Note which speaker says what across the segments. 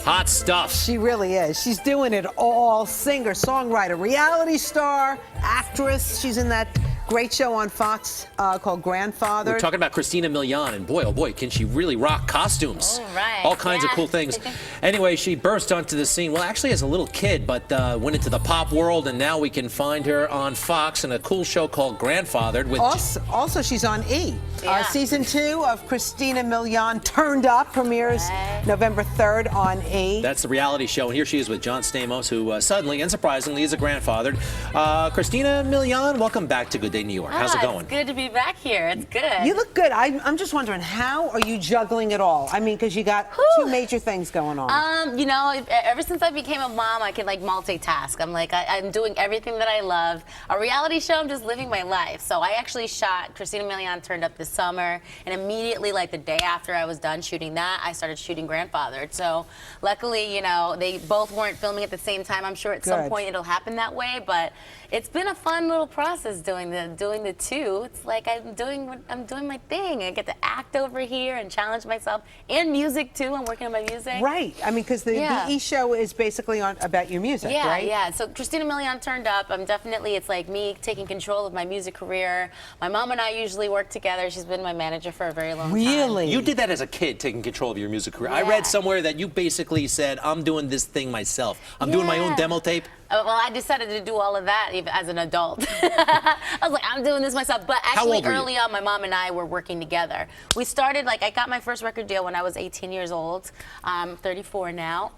Speaker 1: Hot stuff.
Speaker 2: She really is. She's doing it all. Singer, songwriter, reality star, actress. She's in that great show on Fox called Grandfather.
Speaker 1: We're talking about Christina Milian, and boy, oh boy, can she really rock costumes.
Speaker 3: All right.
Speaker 1: All kinds of cool things. Anyway, she burst onto the scene, well, actually as a little kid, but went into the pop world, and now we can find her on Fox in a cool show called Grandfathered. With
Speaker 2: also, she's on E!
Speaker 3: Yeah.
Speaker 2: Season 2 of Christina Milian Turned Up premieres November 3rd on E!
Speaker 1: That's the reality show, and here she is with John Stamos, who suddenly and surprisingly is a grandfathered. Christina Milian, welcome back to Good Day New York. How's it going?
Speaker 3: It's good to be back here. It's good.
Speaker 2: You look good. I'm just wondering, how are you juggling it all? I mean, because you got two major things going on.
Speaker 3: You know, ever since I became a mom, I can like multitask. I'm like, I'm doing everything that I love. A reality show, I'm just living my life. So I actually shot Christina Milian Turned Up this summer, and immediately, like the day after I was done shooting that, I started shooting Grandfathered. So luckily, you know, they both weren't filming at the same time. I'm sure at some point it'll happen that way, but it's been a fun little process doing the two. It's like I'm doing my thing. I get to act over here and challenge myself, and music too. I'm working on my music.
Speaker 2: Right. I mean, because the E! Show is basically about your music, right?
Speaker 3: Yeah. So Christina Milian Turned Up. It's like me taking control of my music career. My mom and I usually work together. She's been my manager for a very long time.
Speaker 2: Really?
Speaker 1: You did that as a kid, taking control of your music career. I read somewhere that you basically said, I'm doing this thing myself. I'm doing my own demo tape.
Speaker 3: Well, I decided to do all of that even as an adult. I was like, I'm doing this myself. But actually, early on, my mom and I were working together. We started, like, I got my first record deal when I was 18 years old. I'm 34 now.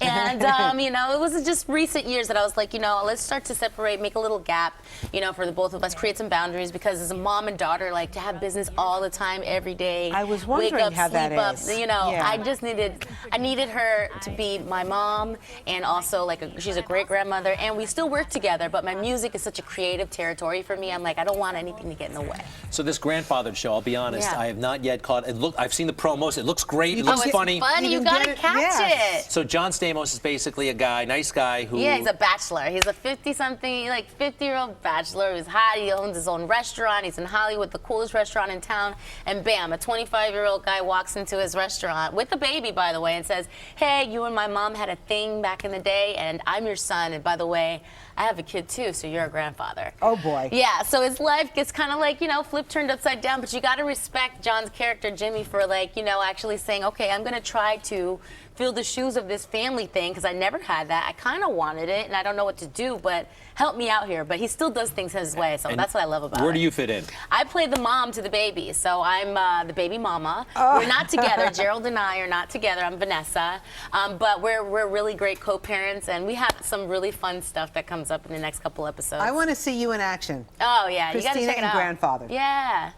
Speaker 3: And, you know, it was just recent years that I was like, you know, let's start to separate, make a little gap, you know, for the both of us, create some boundaries, because as a mom and daughter, like, to have business all the time, every day.
Speaker 2: I was wondering
Speaker 3: wake up,
Speaker 2: how
Speaker 3: sleep
Speaker 2: that
Speaker 3: up,
Speaker 2: is.
Speaker 3: you know, I needed her to be my mom, and also, like, she's a great grandmother, and we still work together, but my music is such a creative territory for me. I'm like, I don't want anything to get in the way.
Speaker 1: So this Grandfathered show, I'll be honest, I have not yet caught it. I've seen the promos. It looks great. It looks funny.
Speaker 3: You gotta catch it.
Speaker 1: So John Stamos is basically a guy, nice guy who...
Speaker 3: Yeah, he's a bachelor. He's a 50-something, like 50-year-old bachelor who's hot. He owns his own restaurant. He's in Hollywood, the coolest restaurant in town. And bam, a 25-year-old guy walks into his restaurant with a baby, by the way, and says, hey, you and my mom had a thing back in the day, and I'm your son. And by the way, I have a kid too, so you're a grandfather.
Speaker 2: Oh boy.
Speaker 3: Yeah, so his life gets kind of like, you know, flipped, turned upside down, but you got to respect John's character, Jimmy, for like, you know, actually saying, okay, I'm going to try to fill the shoes of this family thing, because I never had that. I kind of wanted it, and I don't know what to do, but help me out here. But he still does things his way, so that's what I love about it.
Speaker 1: Where do you fit in?
Speaker 3: I play the mom to the baby, so I'm the baby mama. We're not together. Gerald and I are not together. I'm Vanessa, but we're really great co-parents, and we have some really fun stuff that comes up in the next couple episodes.
Speaker 2: I want to see you in action.
Speaker 3: Oh yeah, you got to check it out.
Speaker 2: Christina and Grandfathered.
Speaker 3: Yeah.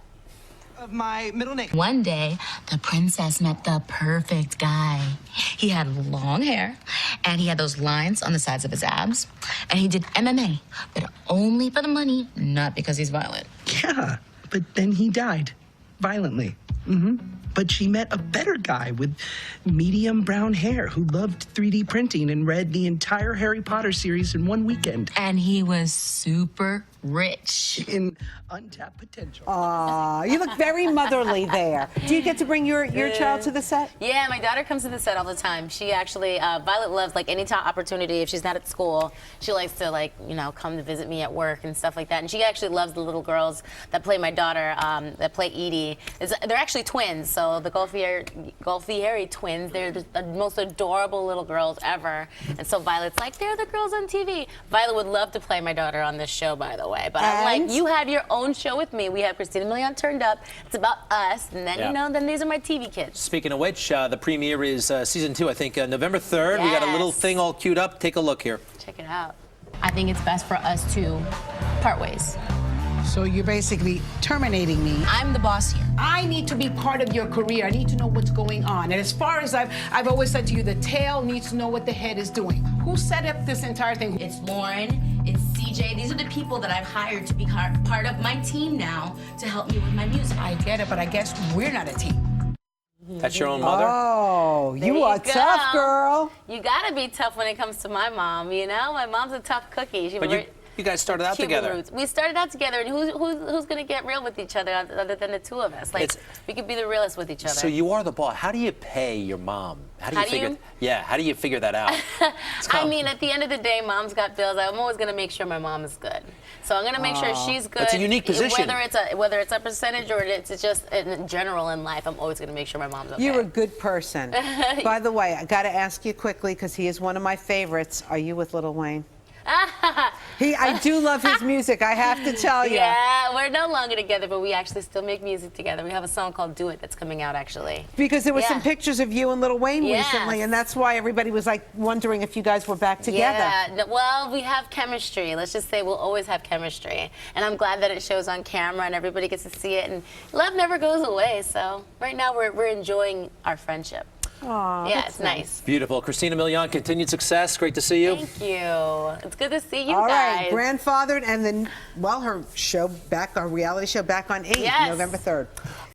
Speaker 4: My middle name.
Speaker 5: One day, the princess met the perfect guy. He had long hair, and he had those lines on the sides of his abs, and he did MMA, but only for the money, not because he's violent.
Speaker 4: Yeah, but then he died violently. But she met a better guy with medium brown hair who loved 3D printing and read the entire Harry Potter series in one weekend.
Speaker 5: And he was super rich.
Speaker 4: In untapped potential.
Speaker 2: Aw, you look very motherly there. Do you get to bring your child to the set?
Speaker 3: Yeah, my daughter comes to the set all the time. She actually, Violet loves, like, any opportunity. If she's not at school, she likes to, like, you know, come to visit me at work and stuff like that. And she actually loves the little girls that play my daughter, that play Edie. They're actually twins, so the Golfieri twins, they're the most adorable little girls ever. And so Violet's like, they're the girls on TV. Violet would love to play my daughter on this show, by the way. But I'm like, you have your own show with me. We have Christina Milian Turned Up. It's about us. And then, you know, then these are my TV kids.
Speaker 1: Speaking of which, the premiere is season 2, I think, November 3rd.
Speaker 3: Yes.
Speaker 1: We got a little thing all queued up. Take a look here.
Speaker 3: Check it out.
Speaker 5: I think it's best for us to part ways.
Speaker 6: So you're basically terminating me.
Speaker 5: I'm the boss here.
Speaker 6: I need to be part of your career. I need to know what's going on. And as far as I've always said to you, the tail needs to know what the head is doing. Who set up this entire thing?
Speaker 5: It's Lauren, it's CJ. These are the people that I've hired to be part of my team now to help me with my music.
Speaker 6: I get it, but I guess we're not a team.
Speaker 1: That's your own mother?
Speaker 2: Oh, you are tough, girl.
Speaker 3: You gotta be tough when it comes to my mom, you know? My mom's a tough cookie.
Speaker 1: You guys started out
Speaker 3: Cuban
Speaker 1: together.
Speaker 3: roots. We started out together, and who's gonna get real with each other other than the two of us? Like, we could be the realest with each other.
Speaker 1: So you are the boss. How do you pay your mom? How do you figure that out?
Speaker 3: I mean, at the end of the day, mom's got bills. I'm always gonna make sure my mom is good. So I'm gonna make sure she's good.
Speaker 1: That's a unique position.
Speaker 3: Whether it's a percentage or it's just in general in life, I'm always gonna make sure my mom's okay.
Speaker 2: You're a good person. By the way, I got to ask you quickly because he is one of my favorites. Are you with Lil Wayne? I do love his music, I have to tell you.
Speaker 3: Yeah, we're no longer together, but we actually still make music together. We have a song called Do It that's coming out, actually.
Speaker 2: Because there were some pictures of you and Lil Wayne recently, and that's why everybody was like wondering if you guys were back together.
Speaker 3: Yeah, well, we have chemistry. Let's just say we'll always have chemistry. And I'm glad that it shows on camera and everybody gets to see it. And love never goes away, so right now we're enjoying our friendship.
Speaker 2: Aww,
Speaker 3: yeah, it's nice.
Speaker 1: Beautiful. Christina Milian, continued success. Great to see you.
Speaker 3: Thank you. It's good to see you
Speaker 2: All
Speaker 3: guys.
Speaker 2: right, grandfathered, and then, well, her show back, our reality show back on 8, November 3rd.